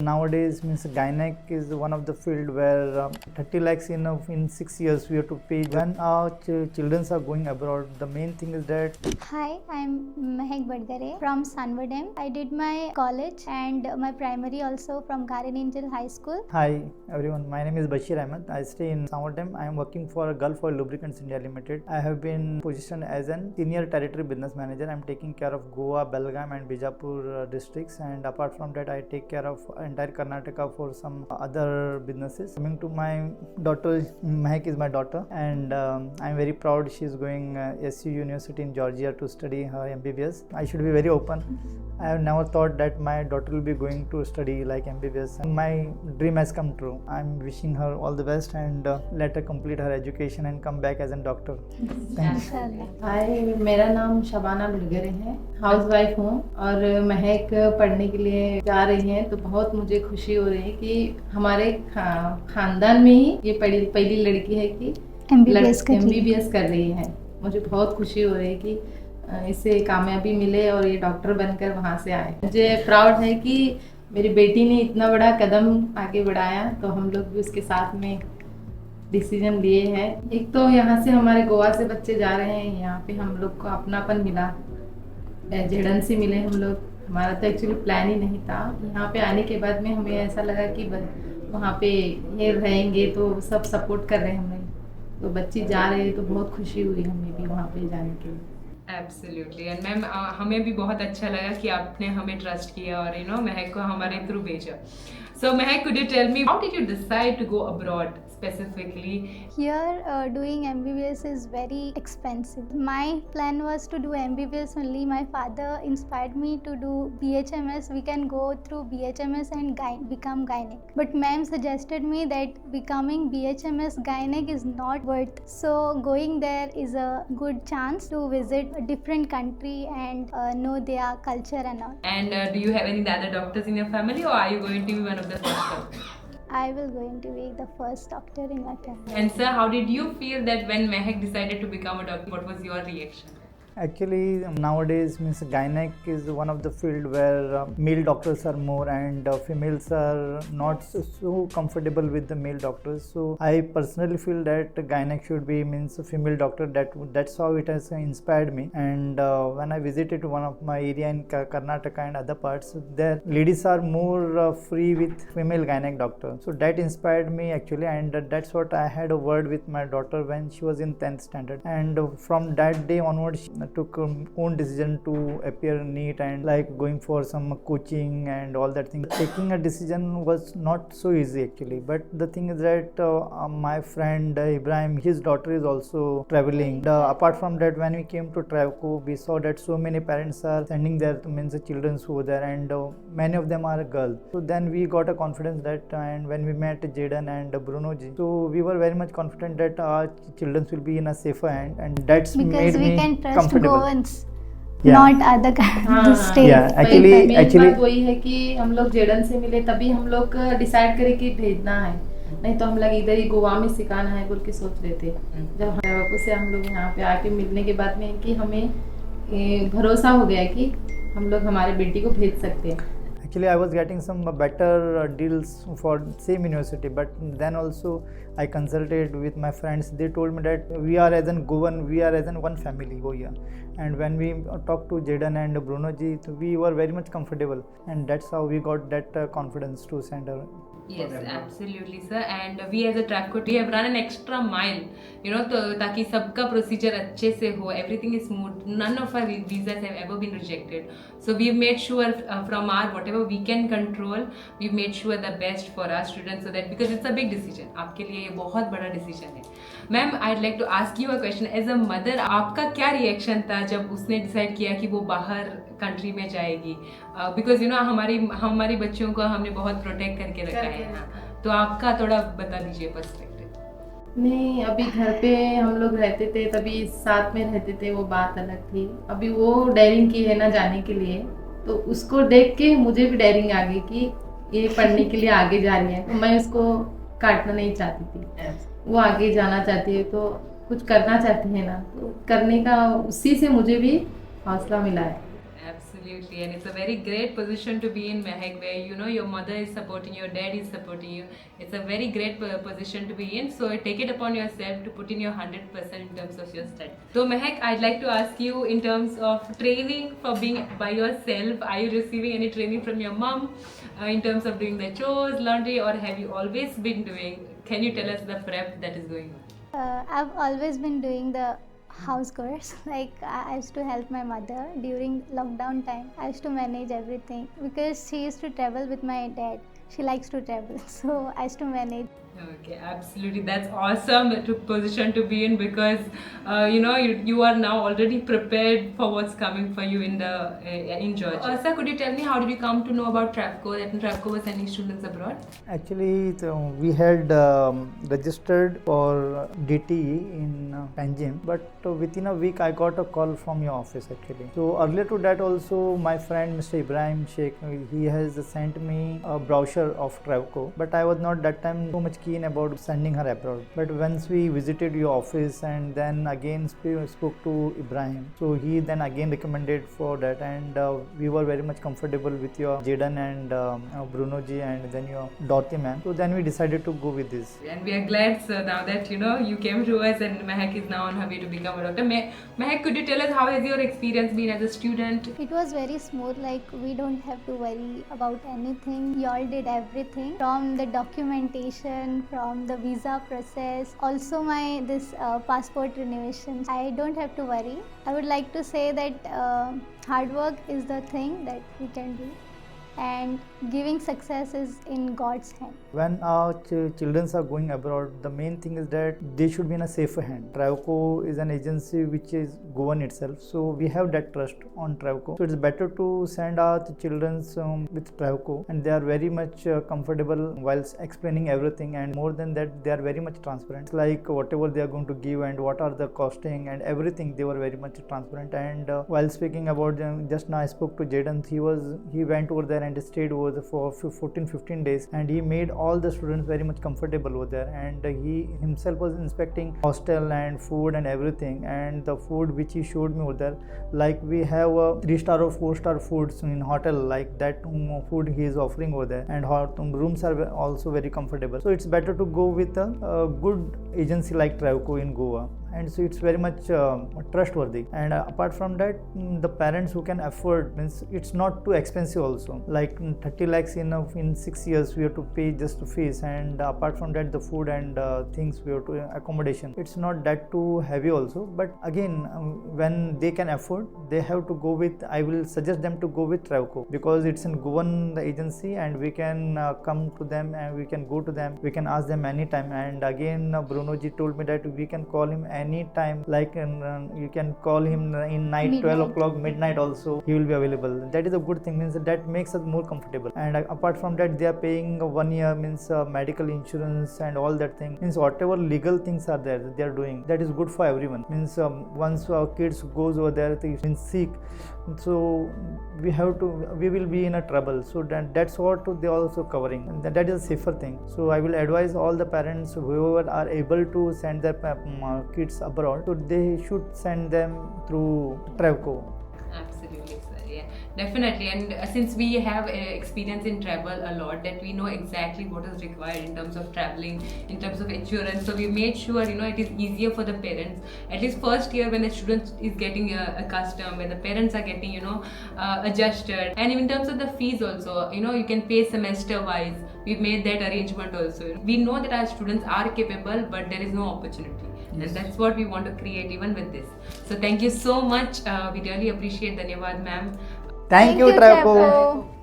Nowadays, means gynec is one of the field where 30 lakhs in 6 years we have to pay. When our children are going abroad, the main thing is that. Hi, I'm Mehak Badgare from Sunwardem. I did my college and my primary also from Garen Angel High School. Hi everyone, my name is Bashir Ahmed. I stay in Sunwardem. I am working for Gulf Oil Lubricants India Limited. I have been positioned as an senior territory business manager. I am taking care of Goa, Belgaum and Bijapur districts, and apart from that I take care of entire Karnataka for some other businesses. Coming to my daughter, Mehak is my daughter, and I am very proud she is going SU University in Georgia to study her MBBS. I should be very open. I have never thought that my daughter will be going to study like MBBS. My dream has come true. I'm wishing her all the best and let her complete her education and come back as a doctor. Thank you. हाय, मेरा नाम शबाना बुलगरे है, housewife हूँ और महक पढ़ने के लिए जा रही हैं, तो बहुत मुझे खुशी हो रही है कि हमारे खानदान में ही ये पहली लड़की है कि MBBS कर रही है। मुझे बहुत खुशी हो रही है कि इससे कामयाबी मिले और ये डॉक्टर बनकर वहाँ से आए। मुझे प्राउड है कि मेरी बेटी ने इतना बड़ा कदम आगे बढ़ाया, तो हम लोग भी उसके साथ में डिसीजन लिए हैं। एक तो यहाँ से हमारे गोवा से बच्चे जा रहे हैं, यहाँ पे हम लोग को अपनापन मिला, झेड़न से मिले हम लोग। हमारा तो एक्चुअली प्लान ही नहीं था। यहाँ पे आने के बाद में हमें ऐसा लगा कि वहाँ पे ये रहेंगे तो सब सपोर्ट कर रहे हैं हमें, तो बच्चे जा रहे हैं तो बहुत खुशी हुई हमें भी वहाँ पे जाने के लिए। एब्सोल्युटली। एंड मैम हमें भी बहुत अच्छा लगा कि आपने हमें ट्रस्ट किया और महक को हमारे थ्रू भेजा। सो Mahak, could you tell me how did you decide to go abroad specifically? Here doing MBBS is very expensive. My plan was to do MBBS only. My father inspired me to do BHMS. We can go through BHMS and become gynec. But ma'am suggested me that becoming BHMS gynec is not worth. So going there is a good chance to visit a different country and know their culture and all. And do you have any other doctors in your family, or are you going to be one of the first doctors? I will going to be the first doctor in my family. And sir, how did you feel that when Mehak decided to become a doctor? What was your reaction? Actually, nowadays means gynec is one of the field where male doctors are more and females are not so comfortable with the male doctors. So I personally feel that gynec should be means a female doctor. That's how it has inspired me. And when I visited one of my area in Karnataka and other parts, there ladies are more free with female gynec doctor. So that inspired me actually, and that's what I had a word with my daughter when she was in 10th standard. And from that day onwards, she took own decision to appear neat and like going for some coaching and all that thing. Taking a decision was not so easy actually, but the thing is that my friend Ibrahim, his daughter is also traveling. Apart from that, when we came to Travco, we saw that so many parents are sending their children over there, and many of them are girls. So then we got a confidence that, and when we met Jaden and Bruno ji, so we were very much confident that our children will be in a safer hand, and that's because made we me can trust comfortable. Goans, Yeah. not other the state. Yeah, actually बात वही है कि हम लोग Jadon से मिले तभी हम लोग डिसाइड करे कि भेजना है, नहीं तो हम लोग इधर ही गोवा में सिखाना है बोल के सोच रहे थे। जब हरियाणा से हम लोग यहाँ पे आके मिलने के बाद में कि हमें भरोसा हो गया कि हम लोग हमारे बेटी को भेज सकते हैं। Actually, I was getting some better deals for same university, but then also I consulted with my friends. They told me that we are as an Goan, we are as an one family over here. And when we talked to Jaden and Bruno ji, we were very much comfortable, and that's how we got that confidence to send her. Yes, absolutely, sir. And we as a Travco team have run an extra mile, तो ताकि सबका procedure अच्छे से हो, everything is smooth. None of our visas have ever been rejected. So we've made sure from our whatever we can control, we've made sure the best for our students, so that because it's a big decision, आपके लिए ये बहुत बड़ा decision है. Ma'am, I'd like to ask you a question. As a mother, आपका क्या reaction था जब उसने डिसाइड किया कि वो बाहर कंट्री में जाएगी? बिकॉज हमारी बच्चों को हमने बहुत प्रोटेक्ट करके रखा है ना, तो आपका थोड़ा बता दीजिए पर्सपेक्टिव। नहीं, अभी घर पे हम लोग रहते थे तभी साथ में रहते थे, वो बात अलग थी। अभी वो डेयरिंग की है ना जाने के लिए, तो उसको देख के मुझे भी डेयरिंग आ गई कि ये पढ़ने के लिए आगे जा रही है, तो मैं उसको काटना नहीं चाहती थी। वो आगे जाना चाहती है तो कुछ करना चाहती है ना, तो करने का उसी से मुझे भी हौसला मिला है। Absolutely, and it's a very great position to be in, Mehak, where you know your mother is supporting you, your dad is supporting you. It's a very great position to be in. So take it upon yourself to put in your 100% in terms of your study. So Mehak, I'd like to ask you in terms of training for being by yourself. Are you receiving any training from your mom in terms of doing the chores, laundry, or have you always been doing? Can you tell us the prep that is going on? I've always been doing the house chores. Like I used to help my mother during lockdown time. I used to manage everything because she used to travel with my dad. She likes to travel, so I used to manage. Okay, absolutely. That's awesome to position to be in because you know you are now already prepared for what's coming for you in the in Georgia. Sir, could you tell me how did you come to know about Travco? That Travco was sending students abroad. Actually, we had registered for DTE in Panjim, but within a week I got a call from your office actually. So earlier to that also my friend Mr. Ibrahim Sheikh, he has sent me a brochure of Travco, but I was not that time so much keen about sending her abroad. But once we visited your office and then again spoke to Ibrahim, so he then again recommended for that, and we were very much comfortable with your Jaden and Bruno ji and then your Dorothy ma'am. So then we decided to go with this. And we are glad, sir, now that you know you came to us and Mehak is now on her way to become a doctor. Mehak, could you tell us how has your experience been as a student? It was very smooth, like we don't have to worry about anything. You all did everything from the documentation, from the visa process, also my this passport renovation. I don't have to worry. I would like to say that hard work is the thing that we can do, and giving success is in God's hand. When our children are going abroad, the main thing is that they should be in a safer hand. Travco is an agency which is Goan itself, so we have that trust on Travco. So it's better to send our children with Travco, and they are very much comfortable whilst explaining everything, and more than that they are very much transparent. It's like whatever they are going to give and what are the costing and everything, they were very much transparent. And while speaking about them, just now I spoke to Jaden. He went over there and stayed over there for 14-15 days, and he made all the students very much comfortable over there, and he himself was inspecting hostel and food and everything, and the food which he showed me over there, like we have a 3-star or 4-star foods in hotel, like that food he is offering over there, and rooms are also very comfortable. So it's better to go with a good agency like Travco in Goa, and so it's very much trustworthy. And apart from that, the parents who can afford, means it's not too expensive also, like 30 lakhs in 6 years we have to pay just fees, and apart from that the food and things we have to accommodation, it's not that too heavy also. But again, when they can afford, they have to go with, I will suggest them to go with Travco, because it's in Goan agency, and we can come to them and we can go to them, we can ask them anytime. And again, Bruno ji told me that we can call him anytime, like you can call him in night, Midnight. 12 o'clock, midnight also he will be available. That is a good thing, means that makes us more comfortable. And apart from that, they are paying 1 year, means medical insurance and all that thing, means whatever legal things are there they are doing, that is good for everyone. Means once our kids goes over there, they been sick, so we will be in a trouble. So that's what they are also covering, and that is a safer thing. So I will advise all the parents, whoever are able to send their kids abroad, so they should send them through Travco. Absolutely, sir. Yeah, definitely. And since we have experience in travel a lot, that we know exactly what is required in terms of traveling, in terms of insurance. So we made sure it is easier for the parents. At least first year when the student is getting accustomed, when the parents are getting adjusted, and in terms of the fees also, you can pay semester wise. We've made that arrangement also. We know that our students are capable, but there is no opportunity. Yes. And that's what we want to create even with this. So thank you so much. We really appreciate Dhanyavad ma'am. Thank you, Travco.